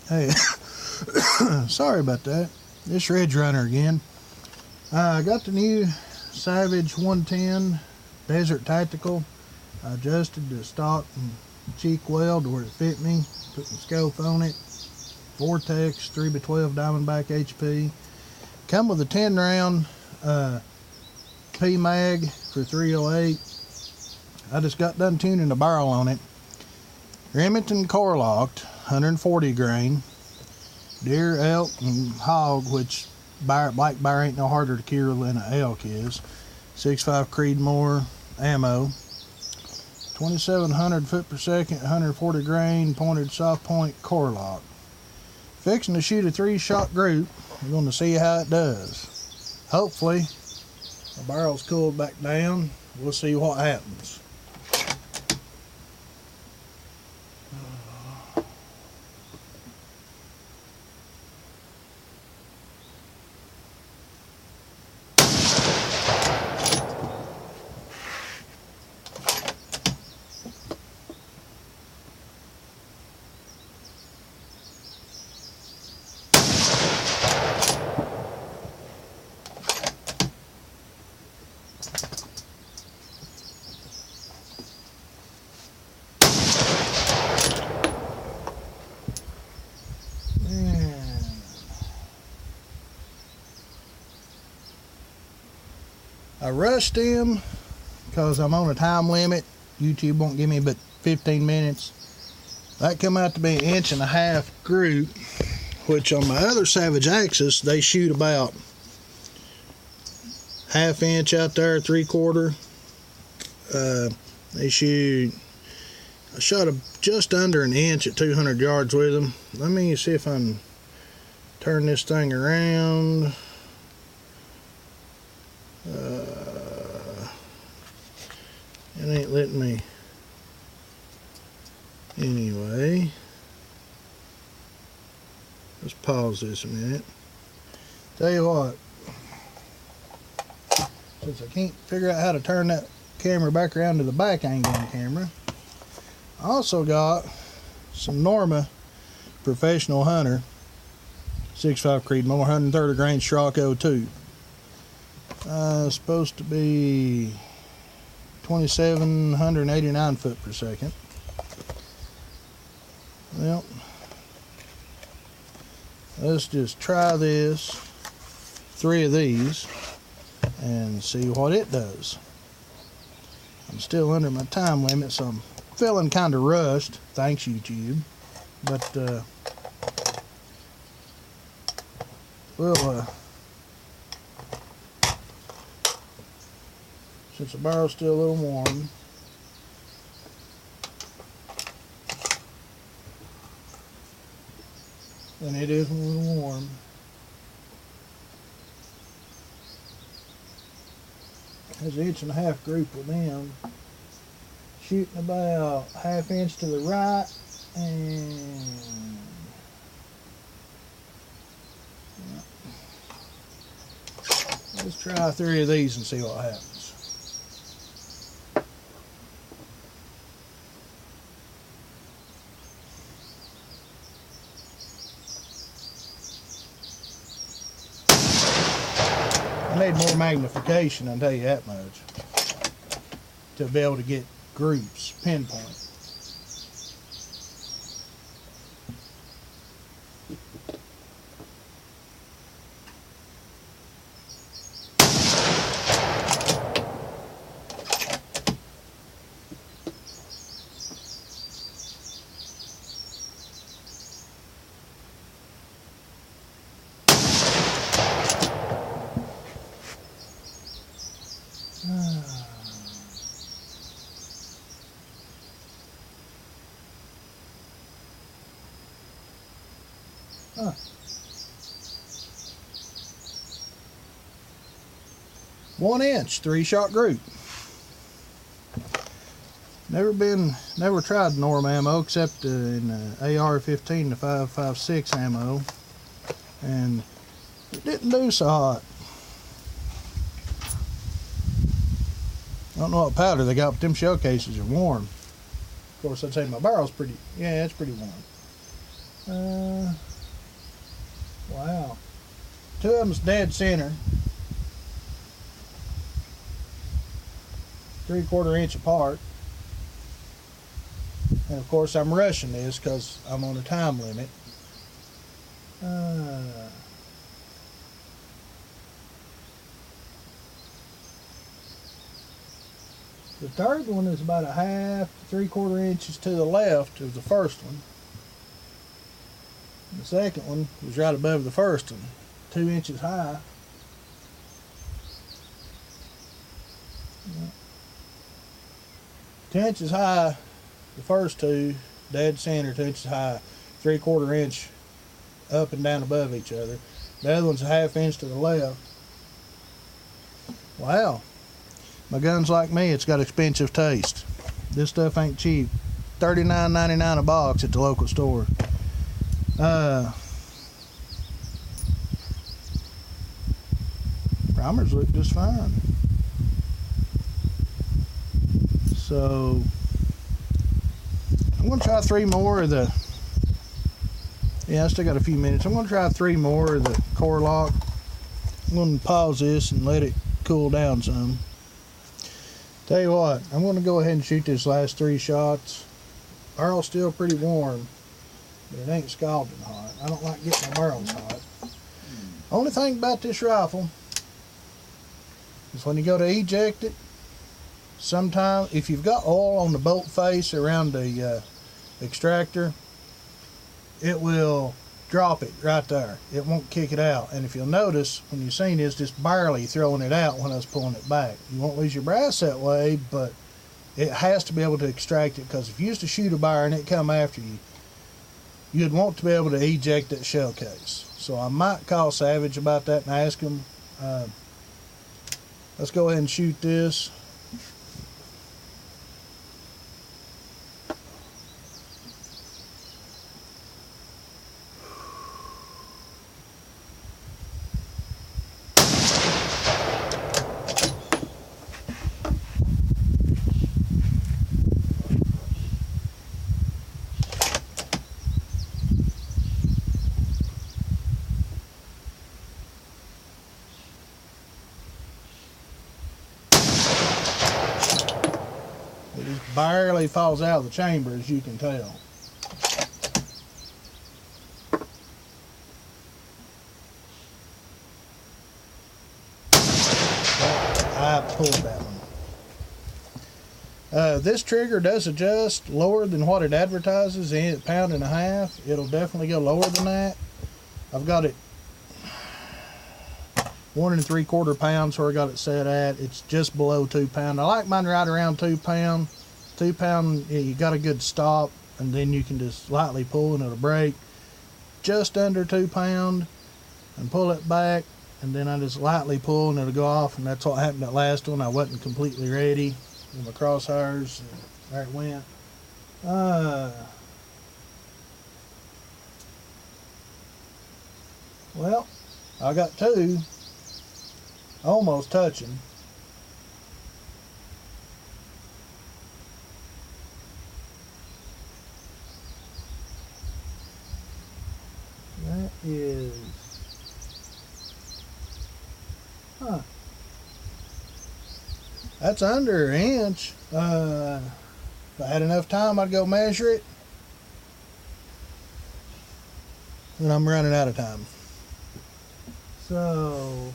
Hey, sorry about that. This Ridge Runner again. I got the new Savage 110 Desert Tactical. I adjusted the stock and cheek weld to where it fit me. Put some scope on it. Vortex 3x12 Diamondback HP. Come with a 10 round P mag for 308. I just got done tuning the barrel on it. Remington corelocked, 140 grain. Deer, elk, and hog, which black bear ain't no harder to kill than an elk is. 6.5 creedmoor ammo. 2,700 foot per second, 140 grain, pointed soft point corelock. Fixing to shoot a 3-shot group. We're going to see how it does. Hopefully, the barrel's cooled back down. We'll see what happens. I rushed him because I'm on a time limit. YouTube won't give me but 15 minutes. That come out to be 1.5 inch group, which on my other Savage Axis, they shoot about 1/2 inch out there, 3/4. They shoot, I shot just under 1 inch at 200 yards with them. Let me see if I can turn this thing around. It ain't letting me. Anyway, let's pause this a minute. Tell you what, since I can't figure out how to turn that camera back around to the back angle on the camera, I also got some Norma Professional Hunter 6.5 Creedmoor 130 grain Schrock 02. Supposed to be 2,789 foot per second. Well, let's just try this, 3 of these, and see what it does. I'm still under my time limit, so I'm feeling kind of rushed. Thanks, YouTube. But we'll since the barrel's still a little warm, and it is a little warm, there's an 1.5 inch group with them, shooting about 1/2 inch to the right, and let's try 3 of these and see what happens. I need more magnification, I'll tell you that much, to be able to get groups pinpoint. Huh. One inch, 3-shot group. Never tried Norm ammo except in AR-15 to 5.56 ammo, and it didn't do so hot. I don't know what powder they got, but them shell cases are warm. Of course, I'd say my barrel's pretty, yeah, it's pretty warm. Wow. Two of them's dead center. 3/4 inch apart. And of course I'm rushing this because I'm on a time limit. The third one is about a half to 3/4 inches to the left of the first one. The second one was right above the first one, 2 inches high. 2 inches high, the first two, dead center, 2 inches high, 3/4 inch up and down above each other. The other one's a half inch to the left. Wow. My gun's like me, it's got expensive taste. This stuff ain't cheap. $39.99 a box at the local store. Primers look just fine. So I'm going to try 3 more of the, I still got a few minutes. I'm going to try 3 more of the corelock. I'm going to pause this and let it cool down some. Tell you what, I'm going to go ahead and shoot this last 3 shots. Barrel's still pretty warm, but it ain't scalding hot. I don't like getting my barrels hot. Only thing about this rifle is when you go to eject it, sometimes if you've got oil on the bolt face around the extractor, it will drop it right there. It won't kick it out. And if you'll notice, when you've seen this, just barely throwing it out when I was pulling it back. You won't lose your brass that way, but it has to be able to extract it, because if you used to shoot a buyer and it come after you, you'd want to be able to eject that shell case. So I might call Savage about that and ask him. Let's go ahead and shoot this. It just barely falls out of the chamber, as you can tell. I pulled that one. This trigger does adjust lower than what it advertises, in £1.5 pounds. It'll definitely go lower than that. I've got it 1 3/4 pounds where I got it set at. It's just below 2 pounds. I like mine right around 2 pounds. 2 pounds, yeah, you got a good stop, and then you can just lightly pull and it'll break. Just under 2 pounds, and pull it back, and then I just lightly pull and it'll go off. And that's what happened that last one. I wasn't completely ready with my crosshairs, and there it went. Well, I got 2 almost touching. That is, that's under an inch. If I had enough time, I'd go measure it. And I'm running out of time. So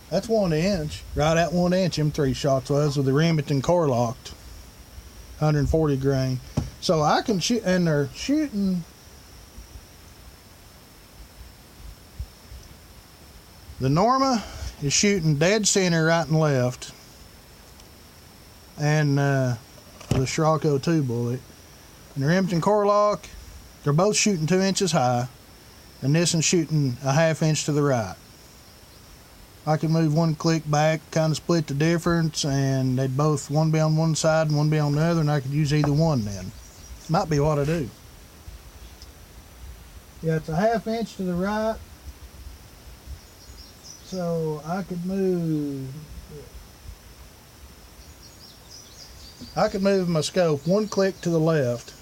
that's 1 inch. Right at 1 inch, them 3 shots was with the Remington corelocked 140 grain. So I can shoot, and they're shooting. The Norma is shooting dead center, right and left, and the Scirocco 2 bullet. And the Remington corelock, they're both shooting 2 inches high, and this one's shooting a ½ inch to the right. I can move 1 click back, kind of split the difference, and they'd both, one be on one side and one be on the other, and I could use either one then. Might be what I do. Yeah, it's a ½ inch to the right, so I could move I could move my scope one click to the left.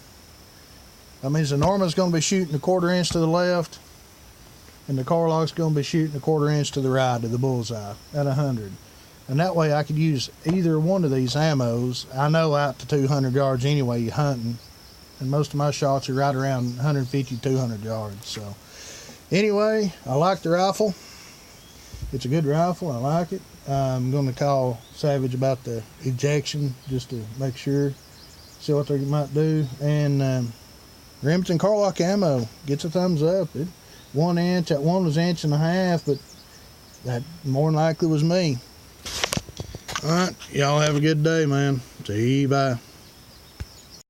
That means the Norman's going to be shooting a 1/4 inch to the left, and the corelock's going to be shooting a 1/4 inch to the right of the bullseye at 100. And that way I could use either one of these ammos. I know out to 200 yards anyway you're hunting, and most of my shots are right around 150, 200 yards. So anyway, I like the rifle. It's a good rifle. I like it. I'm going to call Savage about the ejection just to make sure, see what they might do. And Remington corelock ammo gets a thumbs up. 1 inch, that one was 1.5 inches, but that more than likely was me. All right, y'all have a good day, man. See you, bye.